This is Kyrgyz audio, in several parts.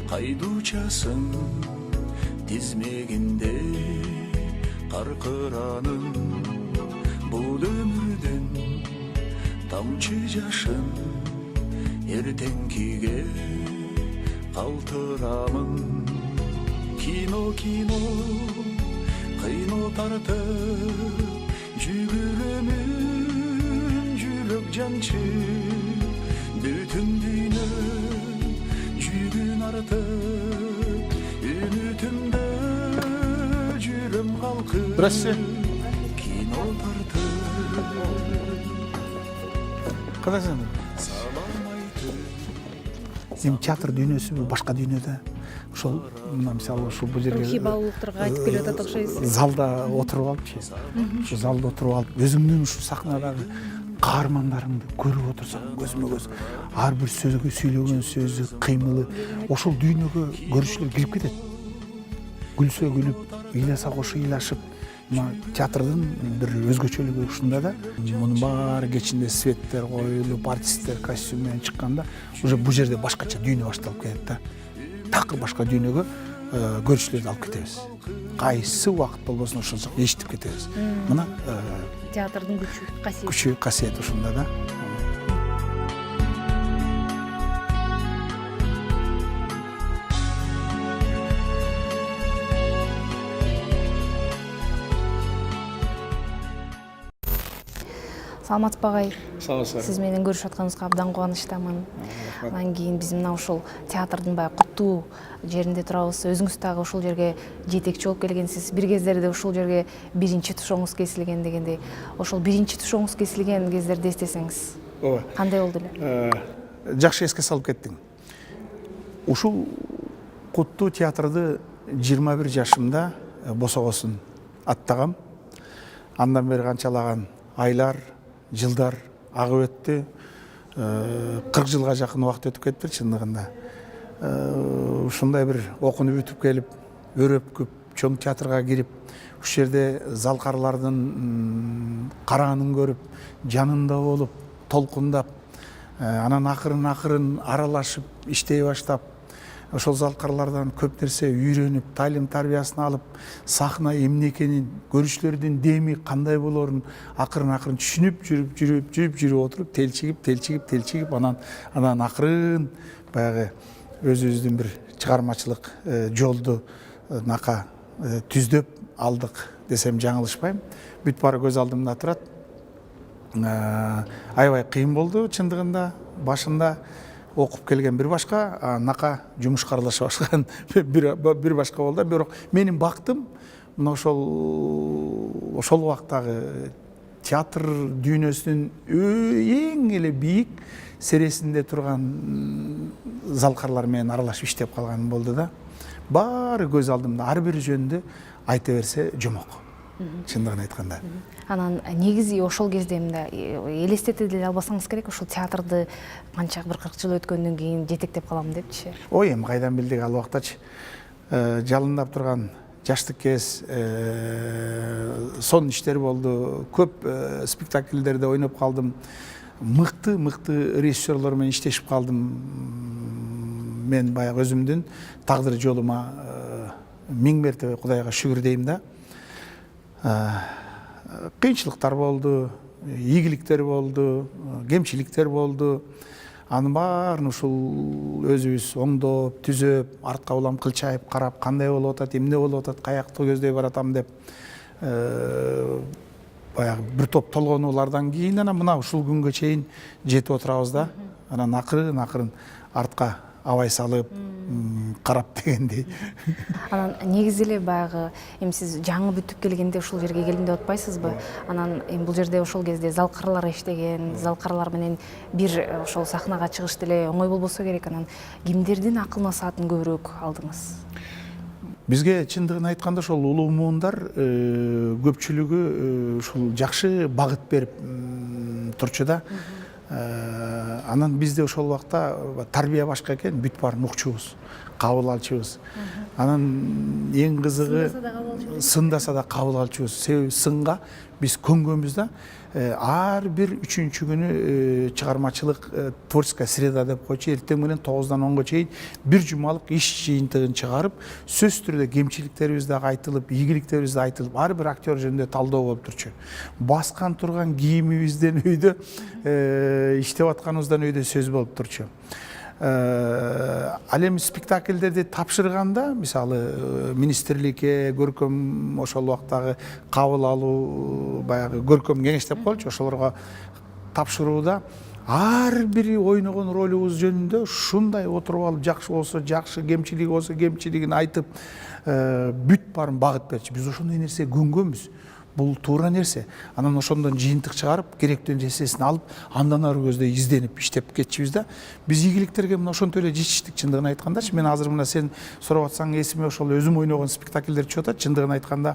Кайдучасың тизмегинде каркыранын бул өмүрдөн тамчы жашын эртеңкиге калтырамын. Кино кыйно тартып жүгүрөмүн жүрөк жанчы бүтүн дүйнө жүгүн артып үмүтүмдө жүрөм калкып. Здравствуйте. Кино тартып Кадайсың? Эми театр дүйнөсү башка дүйнөдө. Ошол мына мисалы ушул бул жерге рухий баалуулуктарга айтып келип атат окшойсуз. залда отуруп алыпчы. Ушу залда отуруп алып, өзүңдүн ушу сахнадагы каармандарыңды көрүп отурсаң, көзмө көз ар бир сөзгө сүйлөгөн сөзү, кыймылы ошол дүйнөгө көрүүчүлөр кирип кетет. Күлсө күлүп, ыйласа кошо ыйлашып, мына театрдын бир өзгөчөлүгү ушунда да. Мунун баары кечинде светтер коюлуп, артисттер костюм менен чыкканда, уже бул жерде башкача дүйнө башталып кетет да. Такыр башка дүйнөгө көрүүчүлөрдү алып кетебиз. Кайсы убакыт болбосун ошол жакка эшитип кетебиз. Мына Театрдын күчү, касиети ушунда да. Саламатсызбы агай? Саламатсызбы. Сиз менен көрүшүп атканыбызга абдан кубанычтамын. Анан кийин биз мына ушул театрдын баягы куттуу жеринде турабыз. Өзүңүз дагы ушул жерге жетекчи болуп келгенсиз. Бир кездерде ушул жерге биринчи тушоңуз кесилген дегендей. Ошол биринчи тушоңуз кесилген кездерди эстесеңиз, Ооба. кандай болду эле? Жакшы эске салып кеттиң. Ушул куттуу театрды 21 жашымда босогосун аттагам. Андан бери канчалаган айлар, жылдар агып өттү. 40 жылга жакын убакыт өтүп кетти чындыгында. Ушундай бир окунуп бүтүп келип, өрөпкүп чоң театрга кирип, уш жерде залкарлардын караанын көрүп, жанында болуп, толкундап, анан акырын аралашып, иштей баштап, ошол залкарлардан көп нерсе үйрөнүп, талим тарбиясын алып, сахна эмне экенин, көрүүчүлөрдүн деми кандай болорун акырын түшүнүп жүрүп отуруп, телчигип, анан акырын баягы өзүбүздүн бир чыгармачылык жолду нака түздөп алдык десем жаңылышпайм. Бүт баары көз алдымда турат. Аябай кыйын болду чындыгында. Башында окуп келген бир башка, нака жумушка аралаша башлаган бир башка болду. Бирок менин бактым мына ошол убактагы театр дүйнөсүнүн эң эле бийик сересинде турган залкарлар менен аралашып иштеп калганым болду да. Баары көз алдымда, ар бир жөнүндө айта берсе жомок. Чындыгын айтканда. Анан негизи ошол кезде мында элестете деле албасаңыз керек, ошол театрды канча бир 40 жыл өткөндөн кийин жетектеп калам депчи. Ой, эми кайдан билдик, ал убактачы жалындап турган жаштык кез, сонун иштер болду. Көп спектакльдерде ойноп калдым. Мыкты режиссерлор менен иштешип калдым. Мен баягы өзүмдүн тагдыр жолума 1000 мертебе Кудайга шүгүр дейм да. Кыйынчылыктар болду, ийгиликтер болду, кемчиликтер болду. Анын баарын ушул өзүбүз оңдоп, түзөп, артка улам кылчайып карап, кандай болуп атат, эмне болуп атат, каякты көздөй баратам деп баягы бир топ толгонуулардан кийин анан мына ушул күнгө чейин жетип отурабыз да. Анан акырын артка абай салып карап дегендей. Анан негизи эле баягы эми сиз жаңы бүтүп келгенде ушул жерге келдим деп атпайсызбы? Анан эми бул жерде ошол кезде залкарлар иштеген, залкарлар менен бир ошол сахнага чыгыш деле оңой болбосо керек. Анан кимдердин акыл насаатын көбүрөөк алдыңыз? Бизге чындыгын айтканда ошол улуу муундар көпчүлүгү ушул жакшы багыт берип турчу да. Анан бизде ошол убакта тарбия башка экен, бүт баарын укчубуз, кабыл алчубуз. Анан эң кызыгы сындаса да кабыл алчубуз. Себеби сынга биз көнгөнбүз да. Ар бир 3-күнү чыгармачылык творческая среда деп койчу, эртең менен 9-дан 10-га чейин бир жумалык иш жыйынтыгын чыгарып, сөзсүз түрдө кемчиликтерибиз дагы айтылып, ийгиликтерибиз да айтылып, ар бир актер жөнүндө талдоо болуп турчу. Баскан турган кийимибизден өйдө, иштеп атканыбыздан өйдө сөз болуп турчу. Ал эми спектакльдерди тапшырганда, мисалы министрликке көркөм ошол убактагы кабыл алуу баягы көркөм кеңеш деп коелучу, ошолорго тапшырууда ар бири ойногон ролубуз жөнүндө ушундай отуруп алып, жакшы болсо жакшы, кемчилиги болсо кемчилигин айтып, бүт баарын багыт берчү. Биз ошондой нерсеге көнгөнбүз. Бул туура нерсе. Анан ошондон жыйынтык чыгарып, керектүү нерсесин алып, андан ары көздөй изденип иштеп кетчүбүз да. Биз ийгиликтерге мына ошонтип эле жетиштик, чындыгын айткандачы. Мен азыр мына сен сурап атсаң, эсиме ошол өзүм ойногон спектакльдер чыгып атат. Чындыгын айтканда,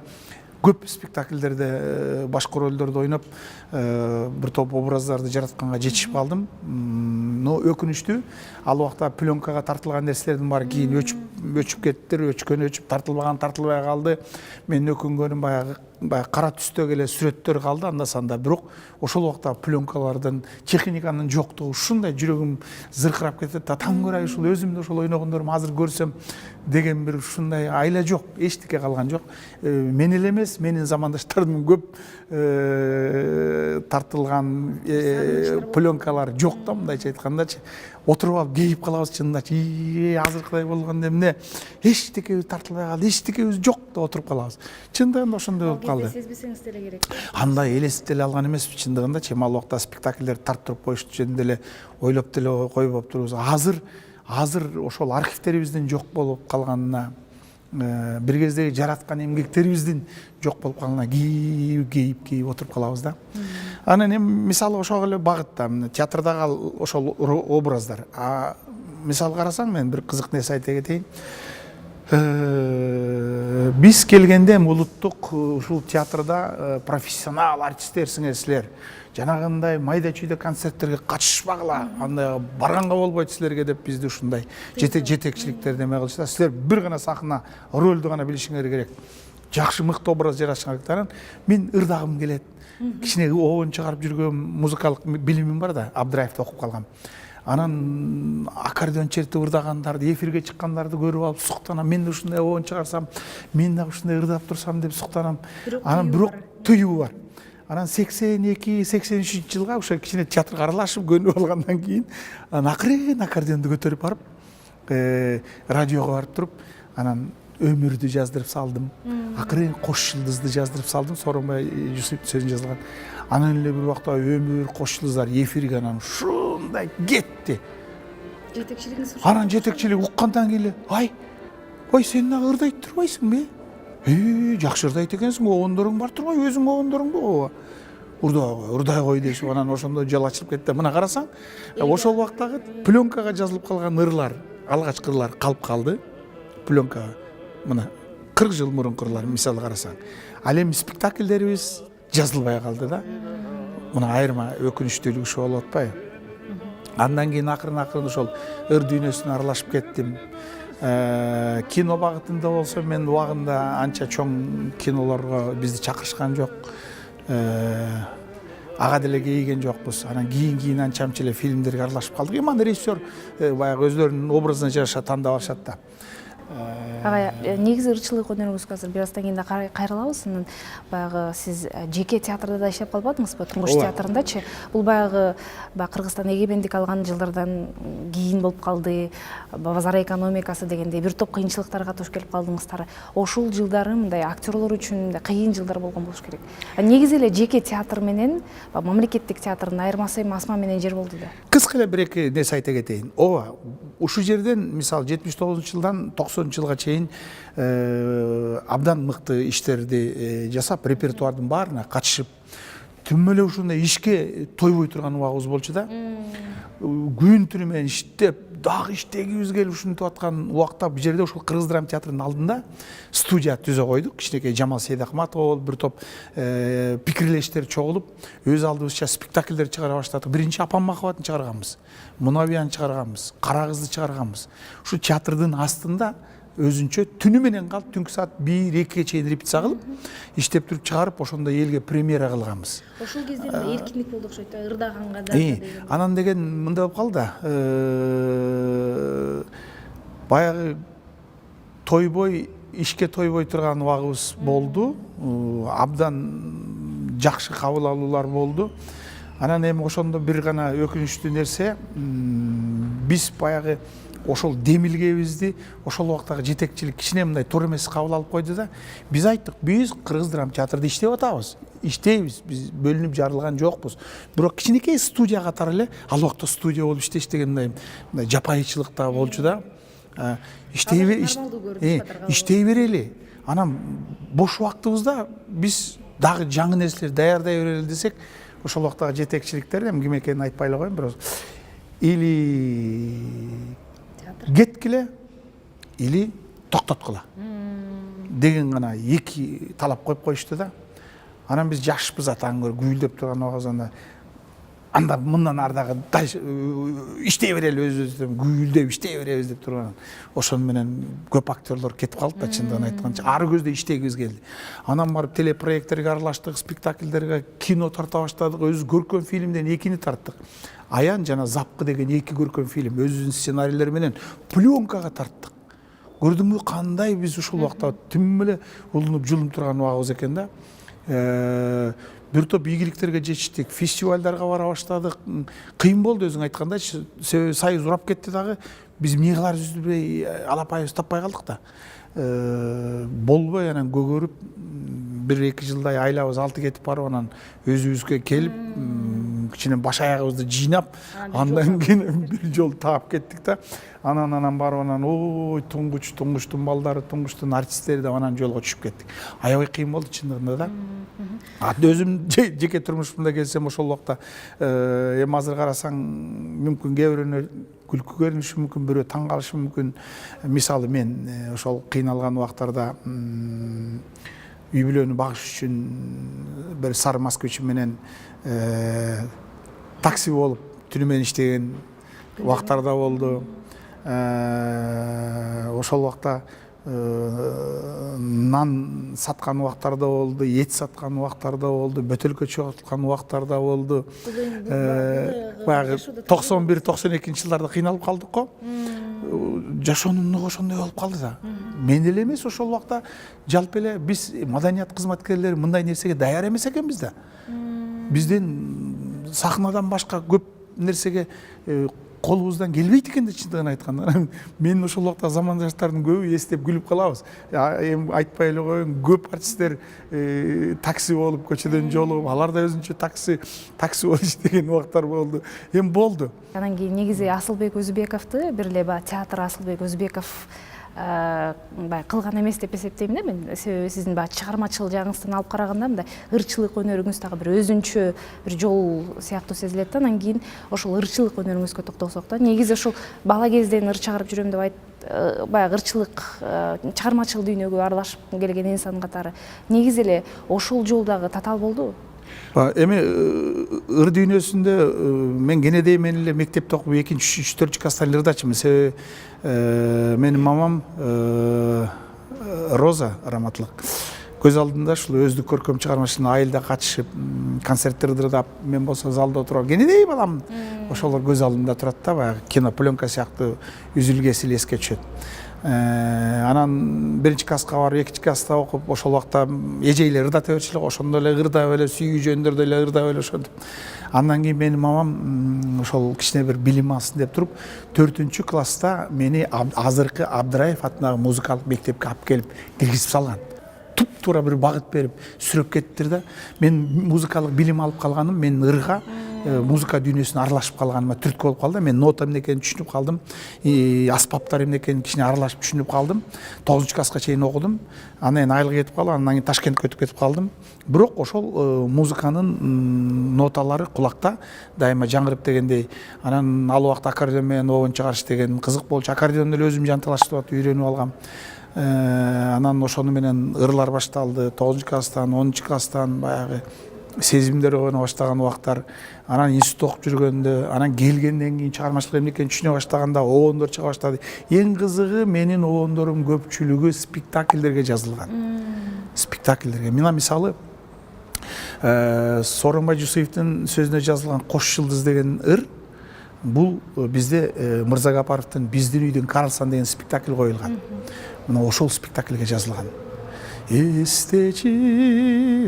көп спектакльдерде башкы ролдорду ойноп, бир топ образдарды жаратканга жетишип калдым. Но өкүнүчтүү, ал убакта пленкага тартылган нерселердин баары кийин өчүп кеттир, өчкөн өчүп, тартылбаган тартылбай калды. Менин өкүнгөнүм баягы кара түстөгү эле сүрөттөр калды анда санда. Бирок ошол убакта пленкалардын, техниканын жоктугу ушундай жүрөгүм зыркырап кетет да, таң көрай ушул өзүм да ошол ойногондорум азыр көрсөм деген бир ушундай айла жок, эчтеке калган жок. Мен эле эмес, менин замандаштарымдын көп тартылган пленкалар жок да, мындайча айткандачы. Отуруп алып кейип калабыз чындачы. Азыркыдай болгондо эмне эчтекебиз тартылбай калды, эчтекебиз жок деп отуруп калабыз. Чындыгында ошондой болуп калды. Сезбесеңиз деле керек. Андай элестете эле алган эмеспиз чындыгында. Ал убакта спектакльдерди тарттырып коюш жөнүндө эле ойлоп деле койбоп турбуз. Азыр ошол архивтерибиздин жок болуп калганына, бир кездеги жараткан эмгектерибиздин жок болуп калганына кейип отуруп калабыз да. Анан эми мисалы ошого эле багытта театрдагы ошол образдар. Мисалы карасаң, мен бир кызык нерсе айта кетейин. Биз келгенде улуттук ушул театрда профессионал артисттерсиңер силер. Жанагындай майда чүйдө концерттерге катышпагыла, андай барганга болбойт силерге деп бизди ушундай жетекчиликтер неме кылышты. Силер бир гана сахна ролду гана билишиңер керек. Жакшы мыкты образ жаратышыңар керек. Мен ырдагым келет. Кичине обон чыгарып жүргөн музыкалык билимим бар да, Абдраевде окуп калгам. Анан аккордеон чертип ырдагандарды, эфирге чыккандарды көрүп алып суктанам. Мен да ушундай обон чыгарсам, мен да ушундай ырдап турсам деп суктанам. Анан бирок тыюу бар. Анан 82-83 жылга ошо кичине театрга аралашып көнүп алгандан кийин акырын аккордеонду көтөрүп барып, радиого барып туруп, анан өмүрдү жаздырып салдым. Акырын кош жылдызды жаздырып салдым. Сооронбай Жусуповдун сөзүн жазылган. Анан эле бир убакта өмүр, кош жылдыздар эфирге анан ушундай кетти. Жетекчилигиңиз ушул. Анан жетекчилик уккандан кийин ой, сен дагы ырдайт турбайсыңбы? Жакшы ырдайт экенсиң, обондоруң бар турбайбы, өзүң обондоруңбу? Урдай кой дешип, анан ошондо жал ачылып кетти. Мына карасаң, ошол убактагы пленкага жазылып калган ырлар, алгачкы ырлар калып калды. Пленкага. Мына 40 жыл мурунку ырлар мисалы карасаң. Ал эми спектакльдерибиз жазылбай калды да. Мына айырма өкүнүчтүүлүгү ошо болуп атпайбы? Андан кийин акырын ошол ыр дүйнөсүнө аралашып кеттим. Кино багытында болсо мен убагында анча чоң кинолорго бизди чакырышкан жок. Ага деле кейиген жокпуз. Анан кийин анча эле фильмдерге аралашып калдык. Анда режиссер баягы өздөрүнүн образына жараша тандап алышат да. Ага, негизи ырчылык өнөрүңүзгө азыр бир аздан кийин да кайрылабыз. Анан баягы сиз жеке театрда да иштеп калбадыңызбы? Туңгуч театрындачы. Бул баягы Кыргызстан эгемендик алган жылдардан кийин болуп калды. Базар экономикасы дегендей бир топ кыйынчылыктарга туш келип калдыңыздар. Ошол жылдары мындай актерлор үчүн кыйын жылдар болгон болуш керек. Негизи эле жеке театр менен мамлекеттик театрдын айырмасы эми асма менен жер болду да. Кыска эле бир-эки нерсе айта кетейин. Ооба, ушул жерден мисалы 79-жылдан 90-жылга чейин абдан мыкты иштерди жасап, репертуардын баарына катышып, түм эле ушундай ишке тойбой турган убагыбыз болчу да. Күн түнү менен иштеп, дагы иштегибиз келип ушинтип аткан убакта бул жерде ошол Кыргыз драма театрынын алдында студия түзө койдук. Кичинекей Жамал Сейдахматов болуп, бир топ пикирлештер чогулуп, өз алдыбызча спектакльдер чыгара баштадык. Биринчи Апам махабатын чыгарганбыз, Мунабияны чыгарганбыз, Кара кызды чыгарганбыз. Ушу театрдын астында өзүнчө түнү менен калып түнкү саат 1-2 чейин репетиция кылып иштеп туруп чыгарып ошондо элге премьера кылганбыз. Ошол кезде эркиндик болду окшойт, ырдаганга да. Анан деген мындай болуп калды да. Баягы тойбой, ишке тойбой турган убагыбыз болду. Абдан жакшы кабыл алуулар болду. Анан эми ошондо бир гана өкүнүчтүү нерсе, биз баягы ошол демилгебизди ошол убактагы жетекчилик кичине мындай туура эмес кабыл алып койду да. Биз айттык, биз Кыргыз драма театрда иштеп атабыз. Иштейбиз, биз бөлүнүп жарылган жокпуз. Бирок кичинекей студия катары эле, ал убакта студия болуп иштеш деген мындай жапайычылык да болчу да. Иштей берели. Анан бош убактыбызда биз дагы жаңы нерселер даярдай берели десек, ошол убактагы жетекчиликтер, эми ким экенин айтпай эле коеюн, бирок или кеткиле, или токтоткула деген гана эки талап коюп коюшту да. Анан биз жашпыз атаң көрө күйүлдөп турган убагыбызда анда мындан ардагы иштей берели, өзүбүз күйүлдөп иштей беребиз деп турган. Ошону менен көп актерлор кетип калды да, чындыгын айтканча. Ары көздө иштегибиз келди. Анан барып телепроекттерге аралаштык, спектакльдерге, кино тарта баштадык, өзүбүз көркөм фильмден экини тарттык. Аян жана Запкы деген эки көркөм фильм өзүбүздүн сценарийлери менен пленкага тарттык. Көрдүңбү кандай биз ушул убакта тим эле улунуп жылынып турган убагыбыз экен да. Бир топ ийгиликтерге жетиштик, фестивалдарга бара баштадык. Кыйын болду өзүң айткандайчы. Себеби союз урап кетти дагы. Биз эмне кыларыбызды билбей алапайыбыз таппай калдык да. Болбой анан көгөрүп 1-2 жылдай айлабыз алты кетип барып, анан өзүбүзгө келип, кичине баш аягыбызды жыйнап, андан кийин бир жол таап кеттик да. Анан барып анан ой туңгучтун балдары, туңгучтун артисттери деп анан жолго түшүп кеттик. Аябай кыйын болду чындыгында да. Өзүм жеке турмушумда келсем ошол убакта эми азыр карасаң мүмкүн кээ бирөөнө күлкү көрүнүшү мүмкүн, бирөө таң калышы мүмкүн. Мисалы мен ошол кыйналган убактарда үй бүлөнү багыш үчүн бир сары москвич менен такси болуп түнү менен иштеген убактарда болду. Ошол убакта нан саткан убактарда болду, эт саткан убактарда болду, бөтөлкө чогулткан убактарда болду. Баягы 91-92 жылдарда кыйналып калдык го. Жашоонун нугу ошондой болуп калды да. Мен эле эмес, ошол убакта жалпы эле биз маданият кызматкерлери мындай нерсеге даяр эмес экенбиз да. Бизден сахнадан башка көп нерсеге колубуздан келбейт экен да, чындыгын айтканда. Мен ошол убакта замандаштардын көбү эстеп күлүп калабыз. Эми айтпай эле коеюн, көп артисттер такси болуп көчөдөн жолугуп, алар да өзүнчө такси болуп иштеген убактар болду. Эми болду. Анан кийин негизи Асылбек Өзбековду бир эле театр Асылбек Өзбеков кылган эмес деп эсептейм да мен. Себеби сиздин чыгармачыл жагыңыздан алып караганда мындай ырчылык өнөрүңүз дагы бир өзүнчө бир жол сыяктуу сезилет да. Анан кийин ошол ырчылык өнөрүңүзгө токтолсок да. Негизи ошол бала кезден ыр чыгарып жүрөм деп баягы ырчылык, чыгармачыл дүйнөгө аралашып келген инсан катары негизи эле ошол жол дагы татаал болдубу? Эми ыр дүйнөсүндө мен кенедей менен эле мектепте окуп 2-3-4 класстан ырдачымын. Себеби менин мамам Роза раматлык көз алдында ушул өздүк көркөм чыгармачылыгына айылда катышып, концерттерди ырдап, мен болсо залда отуруп, кенедей балам ошолор көз алдымда турат да, баягы кино пленка сыяктуу үзүлгеси эске түшөт. Анан 1-класска барып 2-класста окуп, ошол убакта эжейлер ырдата берчү эле, ошондо эле ырдап эле сүйүү жөндөрдө эле ырдап эле ошентип. Андан кийин менин мамам ошол кичине бир билим алсын деп туруп 4-класста мени азыркы Абдыраев атындагы музыкалык мектепке алып келип киргизип салган. Туп-туура бир багыт берип сүрөп кеттир да. Мен музыкалык билим алып калганым, мен ырга музыка дүйнөсүнө аралашып калганыма түрткү болуп калды. Мен нота эмне экенин түшүнүп калдым. Аспаптар эмне экенин кичине аралашып түшүнүп калдым. 9-класска чейин окудум. Анан айылга кетип калып, андан кийин Ташкентке өтүп кетип калдым. Бирок ошол музыканын ноталары кулакта дайыма жаңырып дегендей. Анан ал убакта аккордеон менен обон чыгарыш деген кызык болчу. Аккордеонду эле өзүм жанталаштырып үйрөнүп алгам. Анан ошону менен ырлар башталды. 9-класстан, 10-класстан баягы сезимдер ойна баштаган убактар, анан институт окуп жүргөндө, анан келгенден кийин чыгармачылык эмне экенин түшүнө баштаганда обондор чыга баштады. Эң кызыгы менин обондорум көпчүлүгү спектакльдерге жазылган. Спектакльдерге. Мына мисалы Сооронбай Жусуевдин сөзүнө жазылган Кош жылдыз деген ыр, бул бизде Мырзагапаровдун Биздин үйдүн Карлсон деген спектакль коюлган. Мына ошол спектакльге жазылган. Эстечи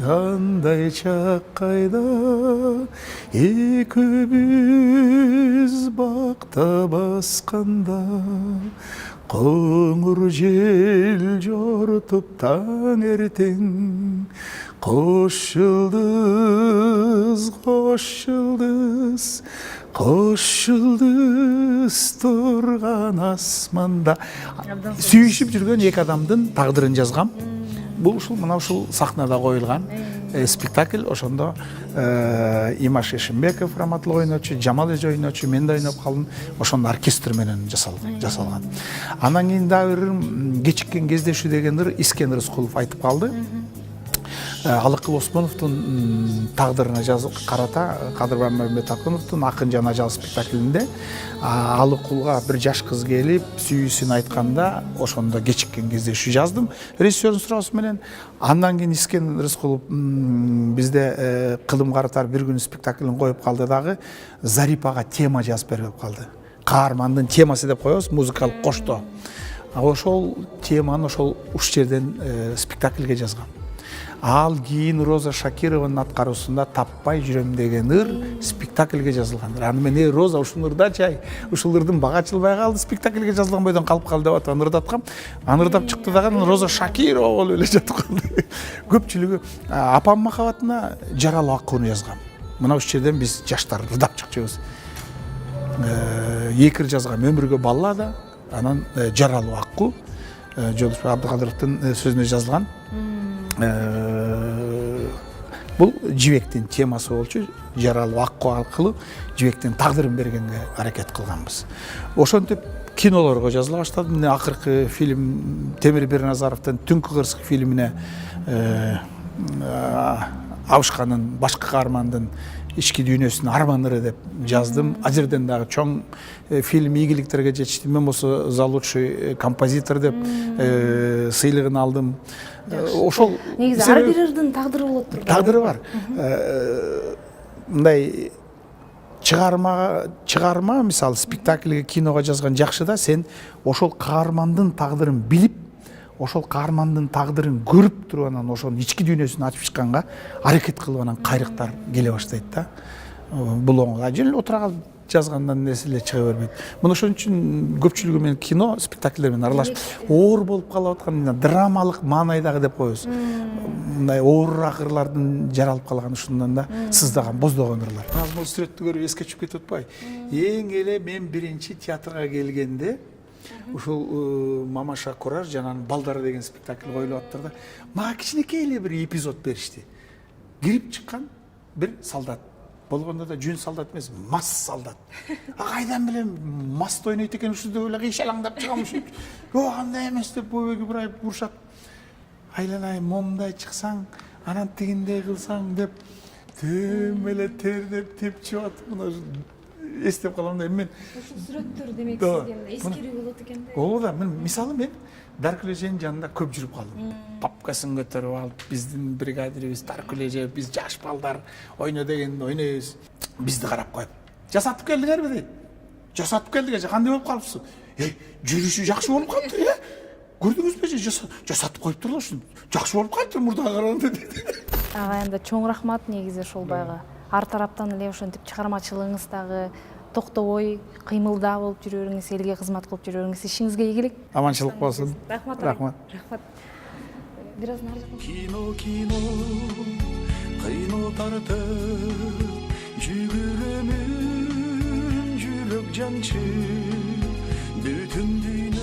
андай чак кайда экөөбүз бакта басканда коңур жел жортуп таң эртең кош жылдыз турган асманда сүйүшүп жүргөн эки адамдын тагдырын жазгам. Бул ушул мына ушул сахнада коюлган спектакль. Ошондо Имаш Эшимбеков раматылык ойночу, Жамал эже ойночу, мен да ойноп калдым. Ошондо оркестр менен жасалган. Анан кийин дагы кечиккен кездешүү деген ыр Искен Рыскулов айтып калды. Алыкыл Осмоновдун тагдырына карата Кадырбай Мамбетакуновдун Акын жана ажал спектаклинде Алыкулга бир жаш кыз келип сүйүүсүн айтканда ошондо кечиккен кездешүү жаздым режиссердун суроосу менен. Андан кийин Искен Рыскулов бизде Кылым каратар бир күн спектаклин коюп калды дагы, Зарипага тема жазып берип калды. Каармандын темасы деп коебуз, музыкалык кошто. Ошол теманы ошол уш жерден спектакльге жазгам. Ал кийин Роза Шакированын аткаруусунда Таппай жүрөм деген ыр спектакльге жазылган. Аны мен Роза ушул ырдачы, ушул ырдын бага ачылбай калды, спектакльге жазылган бойдон калып калды деп атып ырдаткам. Ырдап чыкты дагы Роза Шакирова болуп эле жатып калды. Көпчүлүгү апам махабатына Жарал Аккууну жазгам. Мына ушул жерден биз жаштар ырдап чыкчубуз. Эки ыр жазгам, Өмүргө баллада, анан Жарал Аккуу Жолдошбек Абдыкадыровдун сөзүнө жазылган. Бул жибектин темасы болчу. Жарал Аккуу аркылуу жибектин тагдырын бергенге аракет кылганбыз. Ошентип кинолорго жазыла баштады. Мына акыркы фильм Темир Берназаровдун Түнкү Кырсык фильмине Абышкандын башкы каармандын ички дүйнөсүнүн арманыры деп жаздым. Ал жерден дагы чоң фильм ийгиликтерге жетишти. Мен болсо за лучший композитор деп сыйлыгын алдым. Ошол негизи ар бир ырдын тагдыры болот турбайбы? Тагдыры бар. Мындай чыгарма мисалы спектакльге, киного жазган жакшы да, сен ошол каармандын тагдырын билип, ошол каармандын тагдырын көрүп туруп анан ошонун ички дүйнөсүн ачып чыкканга аракет кылып анан кайрыктар келе баштайт да. Бул оңой. Жөн эле отура калып жазгандан нерселер чыга бербейт. Мына ошон үчүн көпчүлүгү мен кино спектакльдер менен аралашып, оор болуп калып аткан драмалык маанайдагы деп коебуз. Мындай оорураак ырлардын жаралып калган ушундан да сыздаган, боздогон ырлар. Бул сүрөттү көрүп эске түшүп кетип атпайбы? Эң эле мен биринчи театрга келгенде ушул Мамаша Кураж жана Балдары деген спектакль коюлуп аттыр да. Мага кичинекей эле бир эпизод беришти. Кирип чыккан бир солдат. Болгондо да жүн солдат эмес, мас солдат. Кайдан билем, маста ойнойт экен ушул деп эле кыйшалаңдап чыгам ушул. Андай эмес деп бөбөгү бир айып урушат. Айланай момундай чыксаң, анан тигиндей кылсаң деп төм эле тердеп тепчип атып мына эстеп калам да. Мен ушул сүрөттөр демек сизге эскерүү болот экен да. Ооба, мен мисалы мен Даркүл эженин жанында көп жүрүп калдым. Папкасын көтөрүп алып, биздин бригадирибиз Даркүл эже, биз жаш балдар ойно дегенде ойнойбуз. Бизди карап коюп, жасатып келдиңерби дейт. Жасатып келдик эже, кандай болуп калыпсыз? Жүрүшү жакшы болуп калыптыр, көрдүңүзбү эже? Жасатып коюптур ушун. Жакшы болуп калыптыр мурдага караганда дейт. Ага, чоң рахмат негизи ошол баягы ар тараптан эле ошентип чыгармачылыгыңыз дагы токтобой, кыймылдаа болуп жүрөрүңүз, элге кызмат кылып жүрөрүңүз, ишиңизге ийгилик. Аманчылык болсун. Рахмат. Рахмат. Бираз нары жакка. Кино кыйноо тартып жүгүрөмүн жүрөк жанчы бүтүн дүйнө